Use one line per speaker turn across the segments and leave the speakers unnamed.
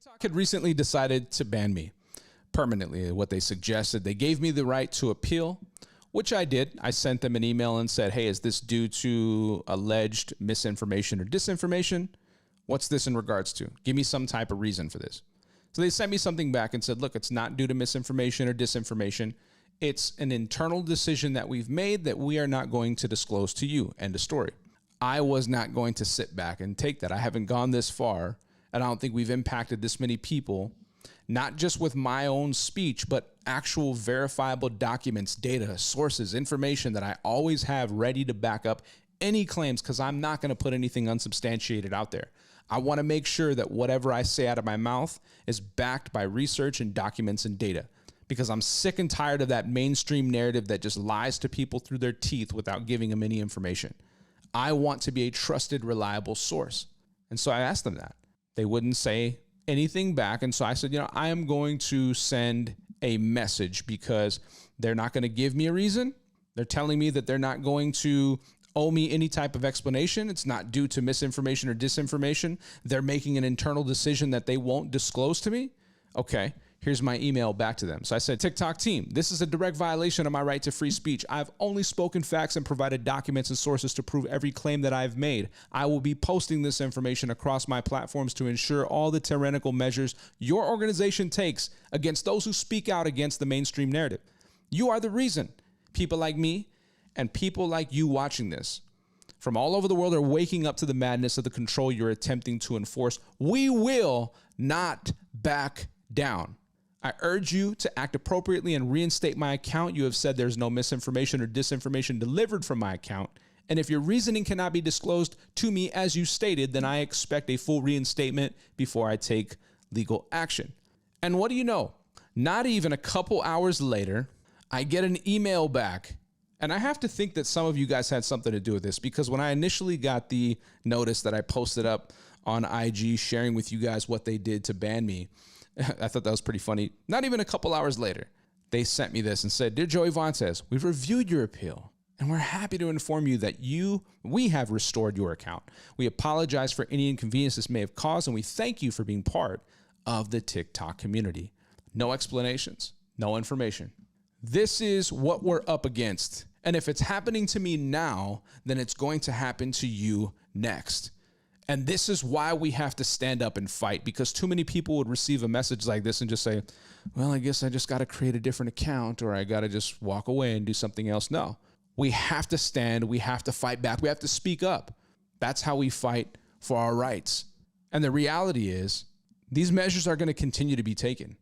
TikTok had recently decided to ban me permanently. What they suggested, they gave me the right to appeal, which I did. I sent them an email and said, hey, is this due to alleged misinformation or disinformation? What's this in regards to? Give me some type of reason for this. So they sent me something back and said, look, it's not due to misinformation or disinformation. It's an internal decision that we've made that we are not going to disclose to you. End of story. I was not going to sit back and take that. I haven't gone this far, and I don't think we've impacted this many people, not just with my own speech, but actual verifiable documents, data, sources, information that I always have ready to back up any claims, because I'm not going to put anything unsubstantiated out there. I want to make sure that whatever I say out of my mouth is backed by research and documents and data, because I'm sick and tired of that mainstream narrative that just lies to people through their teeth without giving them any information. I want to be a trusted, reliable source. And so I asked them that. They wouldn't say anything back. And so I said, I am going to send a message, because they're not going to give me a reason. They're telling me that they're not going to owe me any type of explanation. It's not due to misinformation or disinformation. They're making an internal decision that they won't disclose to me. Okay, here's my email back to them. So I said, TikTok team, this is a direct violation of my right to free speech. I've only spoken facts and provided documents and sources to prove every claim that I've made. I will be posting this information across my platforms to ensure all the tyrannical measures your organization takes against those who speak out against the mainstream narrative. You are the reason people like me and people like you watching this from all over the world are waking up to the madness of the control you're attempting to enforce. We will not back down. I urge you to act appropriately and reinstate my account. You have said there's no misinformation or disinformation delivered from my account. And if your reasoning cannot be disclosed to me as you stated, then I expect a full reinstatement before I take legal action. And what do you know? Not even a couple hours later, I get an email back. And I have to think that some of you guys had something to do with this, because when I initially got the notice that I posted up on IG sharing with you guys what they did to ban me, I thought that was pretty funny. Not even a couple hours later, they sent me this and said, Dear Joey Vantes, we've reviewed your appeal and we're happy to inform you that we have restored your account. We apologize for any inconvenience this may have caused, and we thank you for being part of the TikTok community. No explanations, no information. This is what we're up against. And if it's happening to me now, then it's going to happen to you next. And this is why we have to stand up and fight, because too many people would receive a message like this and just say, well, I guess I just got to create a different account, or I got to just walk away and do something else. No, we have to stand. We have to fight back. We have to speak up. That's how we fight for our rights. And the reality is these measures are going to continue to be taken,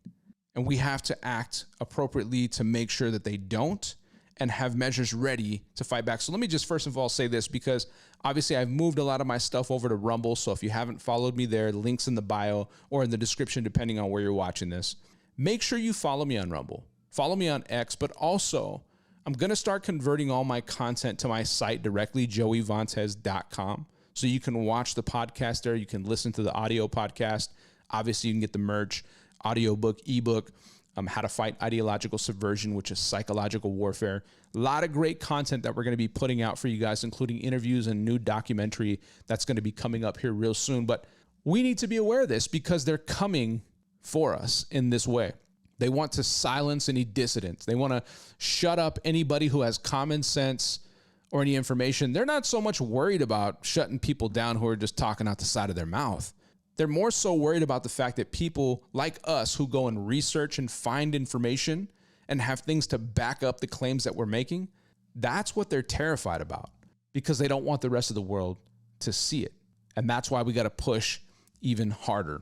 and we have to act appropriately to make sure that they don't, and have measures ready to fight back. So let me just first of all say this, because obviously I've moved a lot of my stuff over to Rumble. So if you haven't followed me there, the link's in the bio or in the description, depending on where you're watching this. Make sure you follow me on Rumble, follow me on X, but also I'm going to start converting all my content to my site directly, joeyvantes.com. So you can watch the podcast there. You can listen to the audio podcast. Obviously you can get the merch, audiobook, ebook, How to Fight Ideological Subversion, which is psychological warfare. A lot of great content that we're going to be putting out for you guys, including interviews and new documentary that's going to be coming up here real soon. But we need to be aware of this, because they're coming for us in this way. They want to silence any dissidents. They want to shut up anybody who has common sense or any information. They're not so much worried about shutting people down who are just talking out the side of their mouth. They're more so worried about the fact that people like us who go and research and find information and have things to back up the claims that we're making, that's what they're terrified about, because they don't want the rest of the world to see it. And that's why we got to push even harder.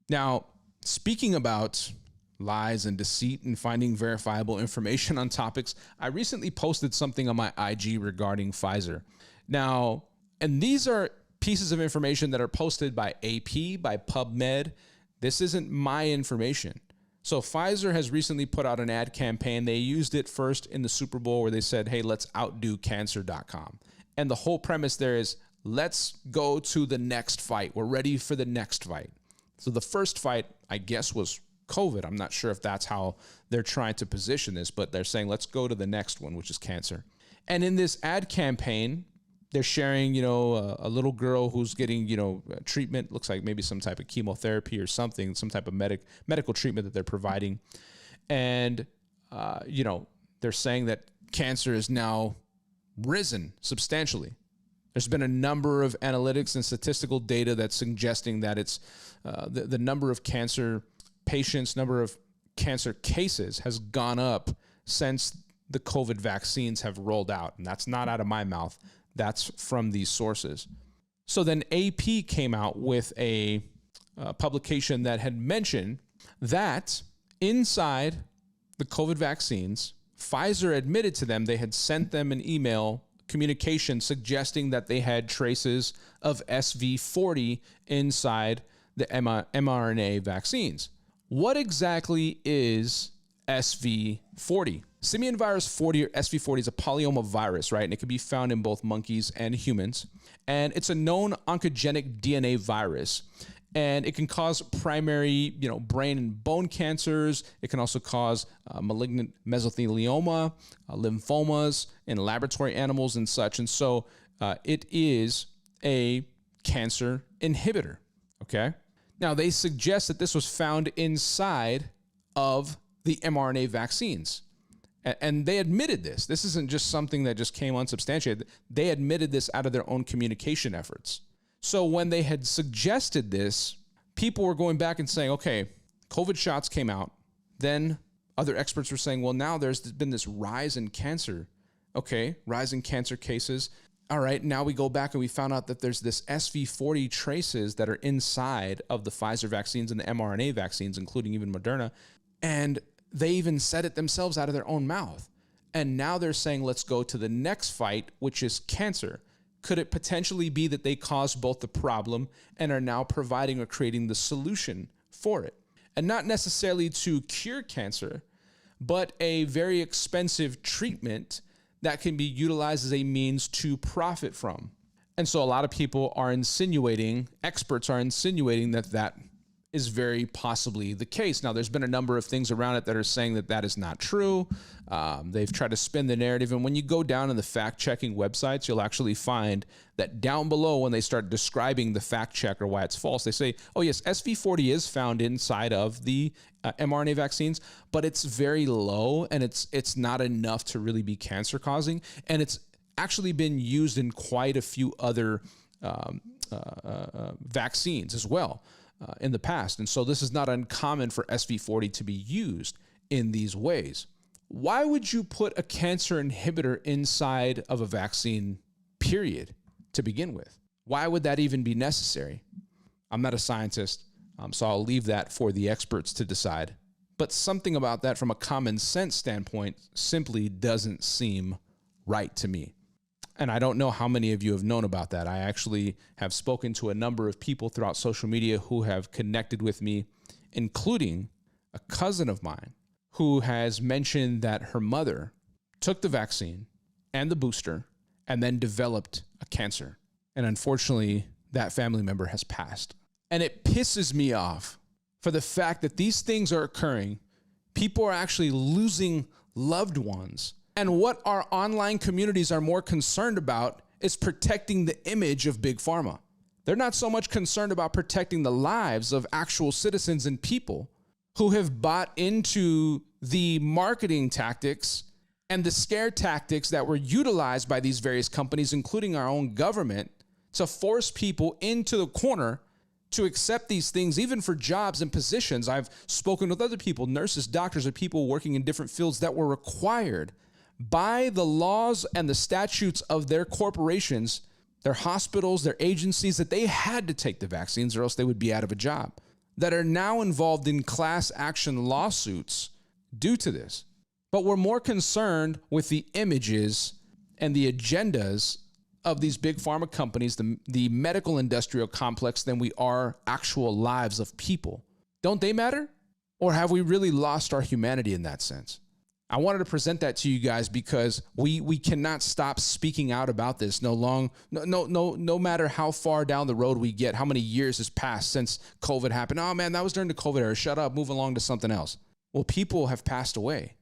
Now, speaking about lies and deceit and finding verifiable information on topics, I recently posted something on my IG regarding Pfizer. Now, and these are pieces of information that are posted by AP, by PubMed. This isn't my information. So Pfizer has recently put out an ad campaign. They used it first in the Super Bowl, where they said, hey, let's outdo cancer.com. And the whole premise there is, let's go to the next fight. We're ready for the next fight. So the first fight, I guess, was COVID. I'm not sure if that's how they're trying to position this, but they're saying, let's go to the next one, which is cancer. And in this ad campaign, They're sharing, a little girl who's getting, treatment, looks like maybe some type of chemotherapy or something, some type of medical treatment that they're providing. And, they're saying that cancer is now risen substantially. There's been a number of analytics and statistical data that's suggesting that it's the number of cancer patients, number of cancer cases has gone up since the COVID vaccines have rolled out. And that's not out of my mouth. That's from these sources. So then AP came out with a publication that had mentioned that inside the COVID vaccines, Pfizer admitted to them they had sent them an email communication suggesting that they had traces of SV40 inside the mRNA vaccines. What exactly is SV40? Simian virus 40 or SV40 is a polyoma virus, right? And it can be found in both monkeys and humans. And it's a known oncogenic DNA virus. And it can cause primary, brain and bone cancers. It can also cause malignant mesothelioma, lymphomas in laboratory animals and such. And so it is a cancer inhibitor, okay? Now, they suggest that this was found inside of the mRNA vaccines. And they admitted this. This isn't just something that just came unsubstantiated. They admitted this out of their own communication efforts. So when they had suggested this, people were going back and saying, okay, COVID shots came out. Then other experts were saying, well, now there's been this rise in cancer. Okay, rise in cancer cases. All right, now we go back and we found out that there's this SV40 traces that are inside of the Pfizer vaccines and the mRNA vaccines, including even Moderna. And they even said it themselves out of their own mouth. And now they're saying, let's go to the next fight, which is cancer. Could it potentially be that they caused both the problem and are now providing or creating the solution for it? And not necessarily to cure cancer, but a very expensive treatment that can be utilized as a means to profit from. And so a lot of people are insinuating, experts are insinuating that that is very possibly the case. Now, there's been a number of things around it that are saying that that is not true. They've tried to spin the narrative. And when you go down in the fact-checking websites, you'll actually find that down below when they start describing the fact check or why it's false, they say, oh, yes, SV40 is found inside of the mRNA vaccines, but it's very low and it's not enough to really be cancer-causing. And it's actually been used in quite a few other vaccines as well. In the past. And so this is not uncommon for SV40 to be used in these ways. Why would you put a cancer inhibitor inside of a vaccine, period, to begin with? Why would that even be necessary? I'm not a scientist, so I'll leave that for the experts to decide. But something about that from a common sense standpoint simply doesn't seem right to me. And I don't know how many of you have known about that. I actually have spoken to a number of people throughout social media who have connected with me, including a cousin of mine who has mentioned that her mother took the vaccine and the booster and then developed a cancer. And unfortunately, that family member has passed. And it pisses me off for the fact that these things are occurring. People are actually losing loved ones. And what our online communities are more concerned about is protecting the image of Big Pharma. They're not so much concerned about protecting the lives of actual citizens and people who have bought into the marketing tactics and the scare tactics that were utilized by these various companies, including our own government, to force people into the corner to accept these things, even for jobs and positions. I've spoken with other people, nurses, doctors, or people working in different fields that were required by the laws and the statutes of their corporations, their hospitals, their agencies, that they had to take the vaccines or else they would be out of a job, that are now involved in class action lawsuits due to this. But we're more concerned with the images and the agendas of these big pharma companies, the medical industrial complex, than we are actual lives of people. Don't they matter? Or have we really lost our humanity in that sense? I wanted to present that to you guys because we cannot stop speaking out about this. No matter how far down the road we get, how many years has passed since COVID happened. Oh man, that was during the COVID era. Shut up, move along to something else. Well, people have passed away.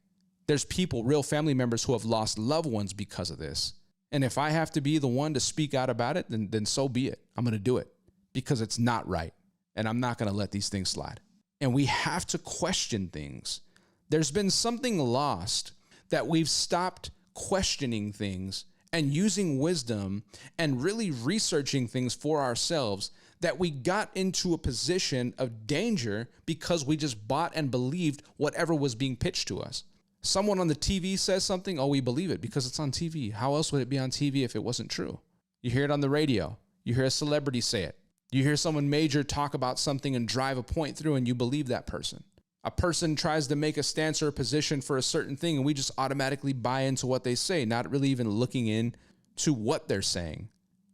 There's people, real family members who have lost loved ones because of this. And if I have to be the one to speak out about it, then so be it. I'm going to do it because it's not right. And I'm not going to let these things slide. And we have to question things. There's been something lost that we've stopped questioning things and using wisdom and really researching things for ourselves, that we got into a position of danger because we just bought and believed whatever was being pitched to us. Someone on the TV says something, oh, we believe it because it's on TV. How else would it be on TV if it wasn't true? You hear it on the radio. You hear a celebrity say it. You hear someone major talk about something and drive a point through, and you believe that person. A person tries to make a stance or a position for a certain thing, and we just automatically buy into what they say, not really even looking into what they're saying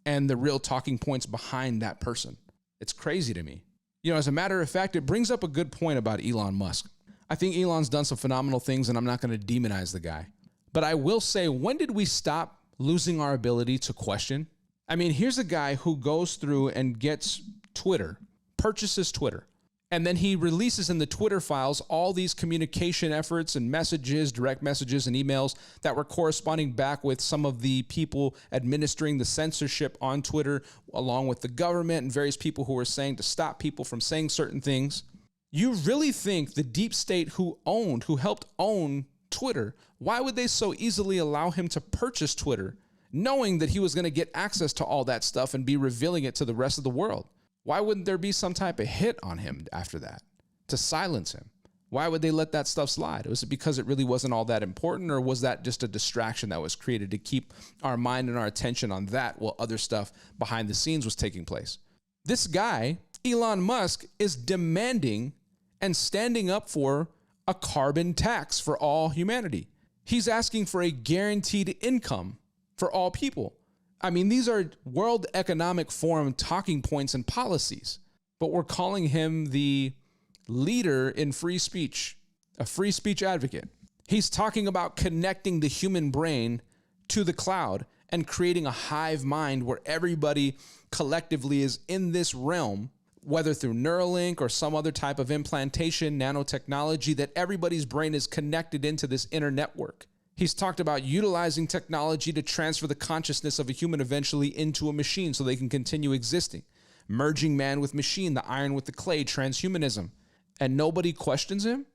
and the real talking points behind that person. It's crazy to me. You know, as a matter of fact, it brings up a good point about Elon Musk. I think Elon's done some phenomenal things, and I'm not going to demonize the guy. But I will say, when did we stop losing our ability to question? I mean, here's a guy who goes through and gets Twitter, purchases Twitter, and then he releases in the Twitter files all these communication efforts and messages, direct messages and emails that were corresponding back with some of the people administering the censorship on Twitter, along with the government and various people who were saying to stop people from saying certain things. You really think the deep state who helped own Twitter, why would they so easily allow him to purchase Twitter, knowing that he was going to get access to all that stuff and be revealing it to the rest of the world? Why wouldn't there be some type of hit on him after that to silence him? Why would they let that stuff slide? Was it because it really wasn't all that important, or was that just a distraction that was created to keep our mind and our attention on that while other stuff behind the scenes was taking place? This guy, Elon Musk, is demanding and standing up for a carbon tax for all humanity. He's asking for a guaranteed income for all people. I mean, these are World Economic Forum talking points and policies, but we're calling him the leader in free speech, a free speech advocate. He's talking about connecting the human brain to the cloud and creating a hive mind where everybody collectively is in this realm, whether through Neuralink or some other type of implantation, nanotechnology, that everybody's brain is connected into this inner network. He's talked about utilizing technology to transfer the consciousness of a human eventually into a machine so they can continue existing. Merging man with machine, the iron with the clay, transhumanism. And nobody questions him?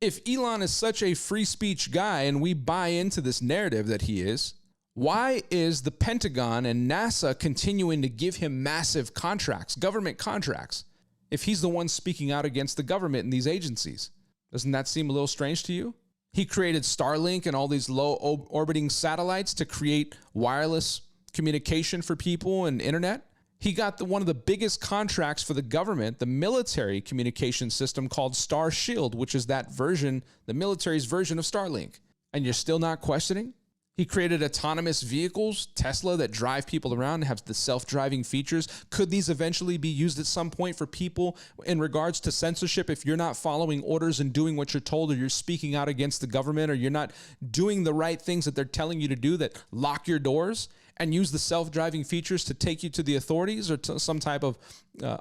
If Elon is such a free speech guy and we buy into this narrative that he is, why is the Pentagon and NASA continuing to give him massive contracts, government contracts, if he's the one speaking out against the government and these agencies? Doesn't that seem a little strange to you? He created Starlink and all these low orbiting satellites to create wireless communication for people and internet. He got one of the biggest contracts for the government, the military communication system called Star Shield, which is that version, the military's version of Starlink. And you're still not questioning? He created autonomous vehicles, Tesla, that drive people around and have the self-driving features. Could these eventually be used at some point for people in regards to censorship if you're not following orders and doing what you're told, or you're speaking out against the government, or you're not doing the right things that they're telling you to do that lock your doors, and use the self-driving features to take you to the authorities or to some type of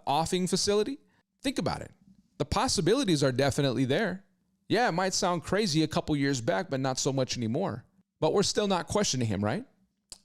offing facility? Think about it. The possibilities are definitely there. Yeah, it might sound crazy a couple years back, but not so much anymore. But we're still not questioning him, right?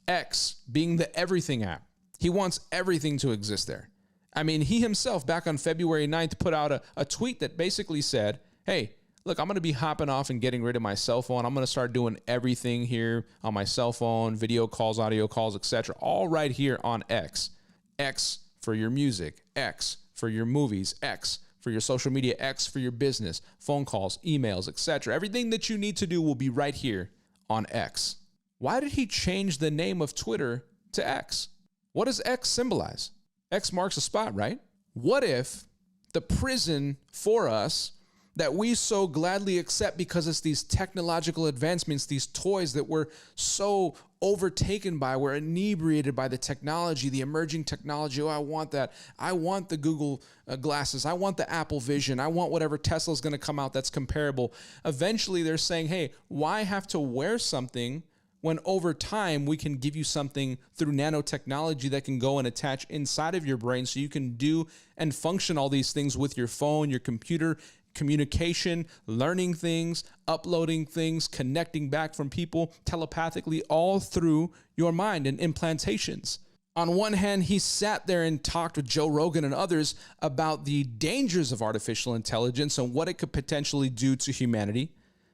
X being the everything app. He wants everything to exist there. I mean, he himself back on February 9th put out a tweet that basically said, hey, look, I'm going to be hopping off and getting rid of my cell phone. I'm going to start doing everything here on my cell phone, video calls, audio calls, etc., all right here on X. X for your music, X for your movies, X for your social media, X for your business, phone calls, emails, etc. Everything that you need to do will be right here on X. Why did he change the name of Twitter to X? What does X symbolize? X marks a spot, right? What if the prison for us that we so gladly accept because it's these technological advancements, these toys that we're so overtaken by, we're inebriated by the technology, the emerging technology. Oh, I want that. I want the Google glasses. I want the Apple Vision. I want whatever Tesla's going to come out that's comparable. Eventually, they're saying, hey, why have to wear something when over time we can give you something through nanotechnology that can go and attach inside of your brain so you can do and function all these things with your phone, your computer, communication, learning things, uploading things, connecting back from people telepathically, all through your mind and implantations. On one hand, he sat there and talked with Joe Rogan and others about the dangers of artificial intelligence and what it could potentially do to humanity,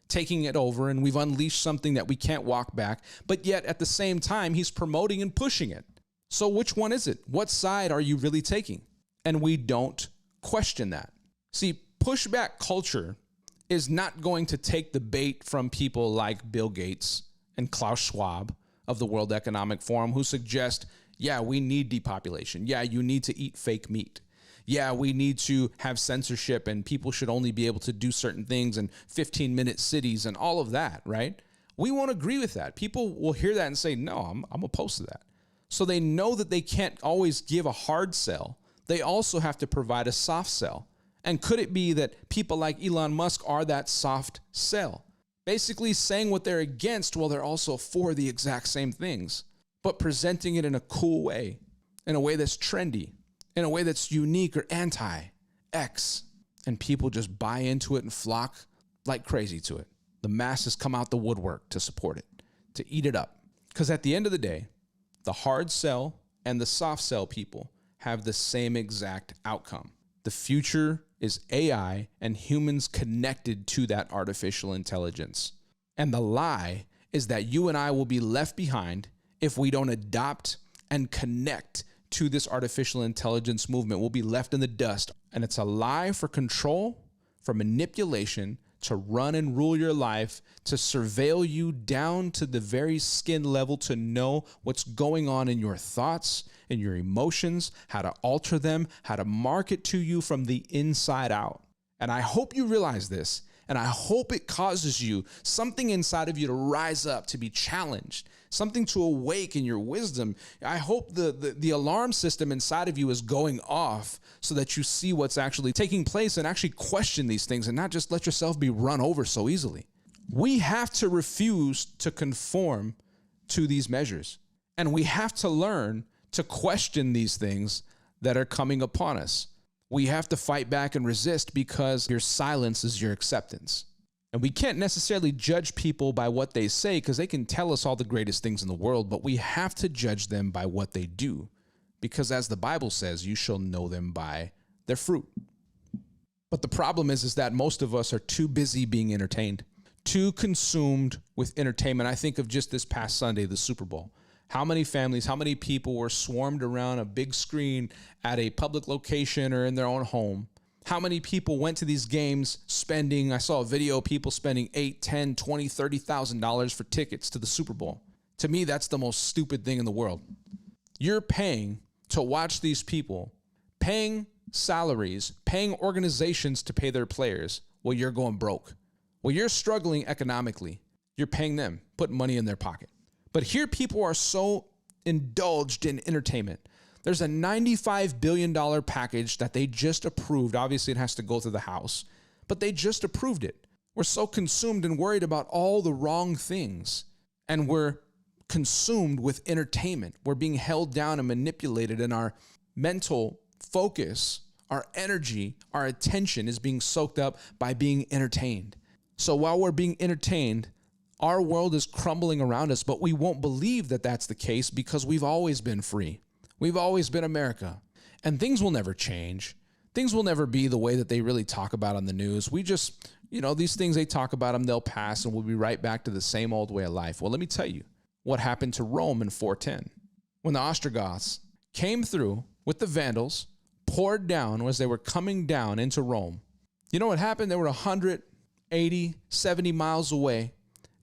taking it over, and we've unleashed something that we can't walk back. But yet at the same time, he's promoting and pushing it. So which one is it? What side are you really taking? And we don't question that. See, pushback culture is not going to take the bait from people like Bill Gates and Klaus Schwab of the World Economic Forum, who suggest, yeah, we need depopulation. Yeah, you need to eat fake meat. Yeah, we need to have censorship and people should only be able to do certain things in 15-minute cities and all of that, right? We won't agree with that. People will hear that and say, no, I'm opposed to that. So they know that they can't always give a hard sell. They also have to provide a soft sell. And could it be that people like Elon Musk are that soft sell? Basically saying what they're against while they're also for the exact same things, but presenting it in a cool way, in a way that's trendy, in a way that's unique or anti-X. And people just buy into it and flock like crazy to it. The masses come out the woodwork to support it, to eat it up. Because at the end of the day, the hard sell and the soft sell people have the same exact outcome. The future is AI and humans connected to that artificial intelligence. And the lie is that you and I will be left behind if we don't adopt and connect to this artificial intelligence movement. We'll be left in the dust. And it's a lie for control, for manipulation, to run and rule your life, to surveil you down to the very skin level, to know what's going on in your thoughts, in your emotions, how to alter them, how to market to you from the inside out. And I hope you realize this, and I hope it causes you something inside of you to rise up, to be challenged, something to awake in your wisdom. I hope the alarm system inside of you is going off so that you see what's actually taking place and actually question these things and not just let yourself be run over so easily. We have to refuse to conform to these measures, and we have to learn to question these things that are coming upon us. We have to fight back and resist, because your silence is your acceptance. And we can't necessarily judge people by what they say, because they can tell us all the greatest things in the world, but we have to judge them by what they do. Because as the Bible says, you shall know them by their fruit. But the problem is that most of us are too busy being entertained, too consumed with entertainment. I think of just this past Sunday, the Super Bowl. How many families, how many people were swarmed around a big screen at a public location or in their own home? How many people went to these games spending, I saw a video of people spending $8, $10, $20, $30,000 for tickets to the Super Bowl. To me, that's the most stupid thing in the world. You're paying to watch these people, paying salaries, paying organizations to pay their players while you're going broke. While you're struggling economically, you're paying them, putting money in their pocket. But here people are so indulged in entertainment. There's a $95 billion package that they just approved. Obviously, it has to go through the House, but they just approved it. We're so consumed and worried about all the wrong things, and we're consumed with entertainment. We're being held down and manipulated, and our mental focus, our energy, our attention is being soaked up by being entertained. So while we're being entertained, our world is crumbling around us, but we won't believe that that's the case, because we've always been free. We've always been America, and things will never change. Things will never be the way that they really talk about on the news. We just, these things, they talk about them, they'll pass, and we'll be right back to the same old way of life. Well, let me tell you what happened to Rome in 410. When the Ostrogoths came through with the Vandals, poured down as they were coming down into Rome. You know what happened? They were 180, 70 miles away,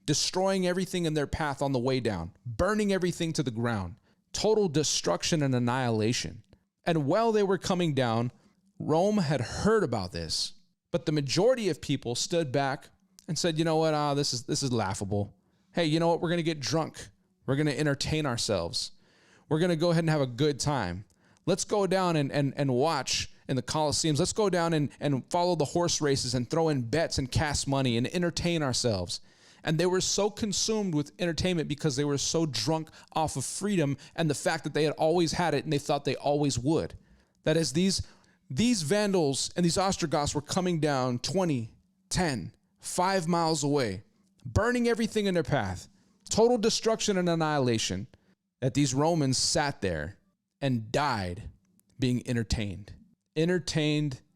destroying everything in their path on the way down, burning everything to the ground, total destruction and annihilation. And while they were coming down, Rome had heard about this, but the majority of people stood back and said, you know what, this is laughable. Hey, you know what, we're going to get drunk. We're going to entertain ourselves. We're going to go ahead and have a good time. Let's go down and watch in the Colosseums. Let's go down and follow the horse races and throw in bets and cast money and entertain ourselves. And they were so consumed with entertainment because they were so drunk off of freedom and the fact that they had always had it and they thought they always would. That as these These vandals and these Ostrogoths were coming down 20, 10, 5 miles away, burning everything in their path, total destruction and annihilation, that these Romans sat there and died being entertained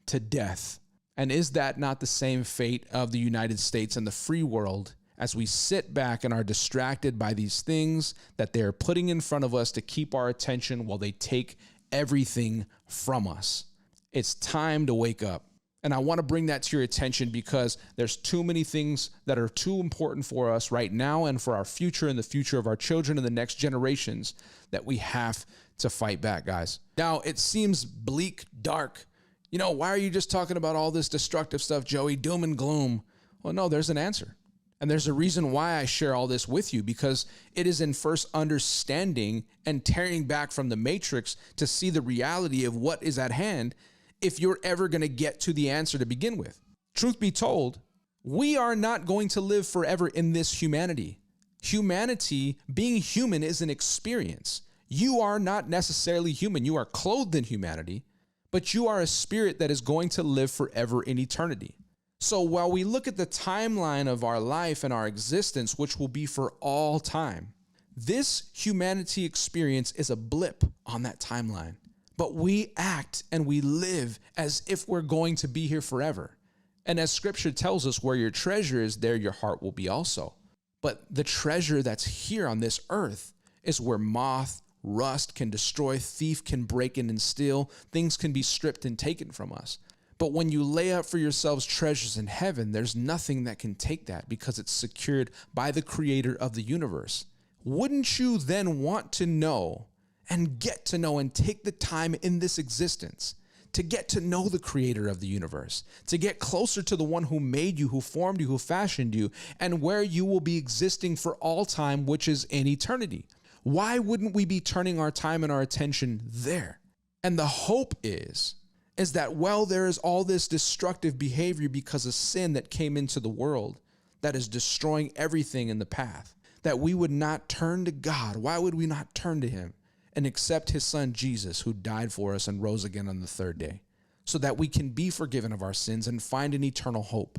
to death. And is that not the same fate of the United States and the free world as we sit back and are distracted by these things that they're putting in front of us to keep our attention while they take everything from us? It's time to wake up. And I want to bring that to your attention because there's too many things that are too important for us right now and for our future and the future of our children and the next generations that we have to fight back, guys. Now, it seems bleak, dark. Why are you just talking about all this destructive stuff, Joey? Doom and gloom. Well, no, there's an answer. And there's a reason why I share all this with you, because it is in first understanding and tearing back from the matrix to see the reality of what is at hand if you're ever going to get to the answer to begin with. Truth be told, we are not going to live forever in this humanity. Humanity, being human, is an experience. You are not necessarily human. You are clothed in humanity, but you are a spirit that is going to live forever in eternity. So while we look at the timeline of our life and our existence, which will be for all time, this humanity experience is a blip on that timeline. But we act and we live as if we're going to be here forever. And as scripture tells us, where your treasure is, there your heart will be also. But the treasure that's here on this earth is where moth, rust can destroy, thief can break in and steal, things can be stripped and taken from us. But when you lay up for yourselves treasures in heaven, there's nothing that can take that because it's secured by the creator of the universe. Wouldn't you then want to know and get to know and take the time in this existence to get to know the creator of the universe, to get closer to the one who made you, who formed you, who fashioned you, and where you will be existing for all time, which is in eternity? Why wouldn't we be turning our time and our attention there? And the hope is that while there is all this destructive behavior because of sin that came into the world that is destroying everything in the path, that we would not turn to God. Why would we not turn to him and accept his son Jesus, who died for us and rose again on the third day, so that we can be forgiven of our sins and find an eternal hope,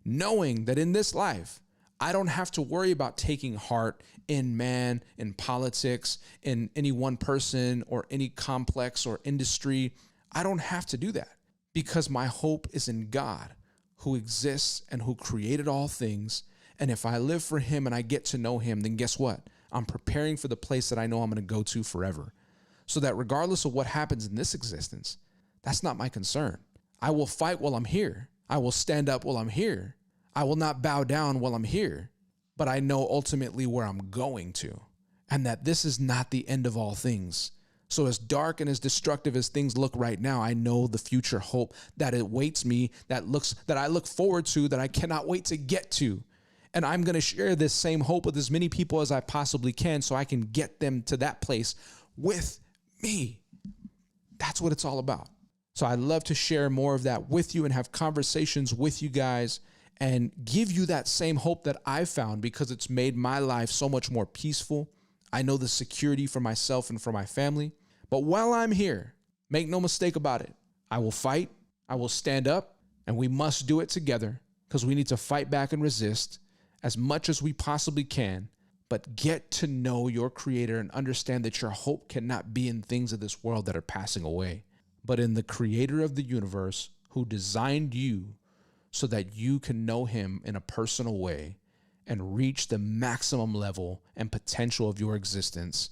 knowing that in this life, I don't have to worry about taking heart in man, in politics, in any one person or any complex or industry. I don't have to do that because my hope is in God, who exists and who created all things. And if I live for him and I get to know him, then guess what? I'm preparing for the place that I know I'm going to go to forever. So that regardless of what happens in this existence, that's not my concern. I will fight while I'm here. I will stand up while I'm here. I will not bow down while I'm here. But I know ultimately where I'm going to, and that this is not the end of all things. So as dark and as destructive as things look right now, I know the future hope that awaits me, that I look forward to, that I cannot wait to get to. And I'm going to share this same hope with as many people as I possibly can so I can get them to that place with me. That's what it's all about. So I'd love to share more of that with you and have conversations with you guys and give you that same hope that I've found, because it's made my life so much more peaceful. I know the security for myself and for my family. But while I'm here, make no mistake about it, I will fight, I will stand up, and we must do it together, because we need to fight back and resist as much as we possibly can. But get to know your creator and understand that your hope cannot be in things of this world that are passing away, but in the creator of the universe, who designed you so that you can know him in a personal way and reach the maximum level and potential of your existence,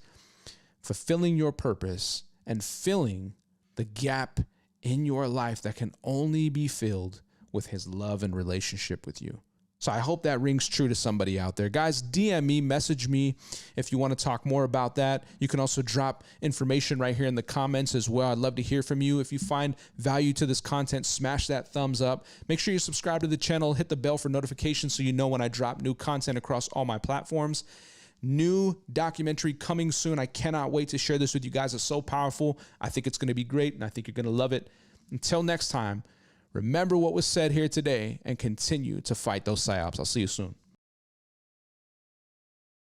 fulfilling your purpose and filling the gap in your life that can only be filled with his love and relationship with you. So I hope that rings true to somebody out there. Guys, DM me, message me if you want to talk more about that. You can also drop information right here in the comments as well. I'd love to hear from you. If you find value to this content, smash that thumbs up. Make sure you subscribe to the channel, hit the bell for notifications so you know when I drop new content across all my platforms. New documentary coming soon. I cannot wait to share this with you guys. It's so powerful. I think it's going to be great, and I think you're going to love it. Until next time, remember what was said here today and continue to fight those psyops. I'll see you soon.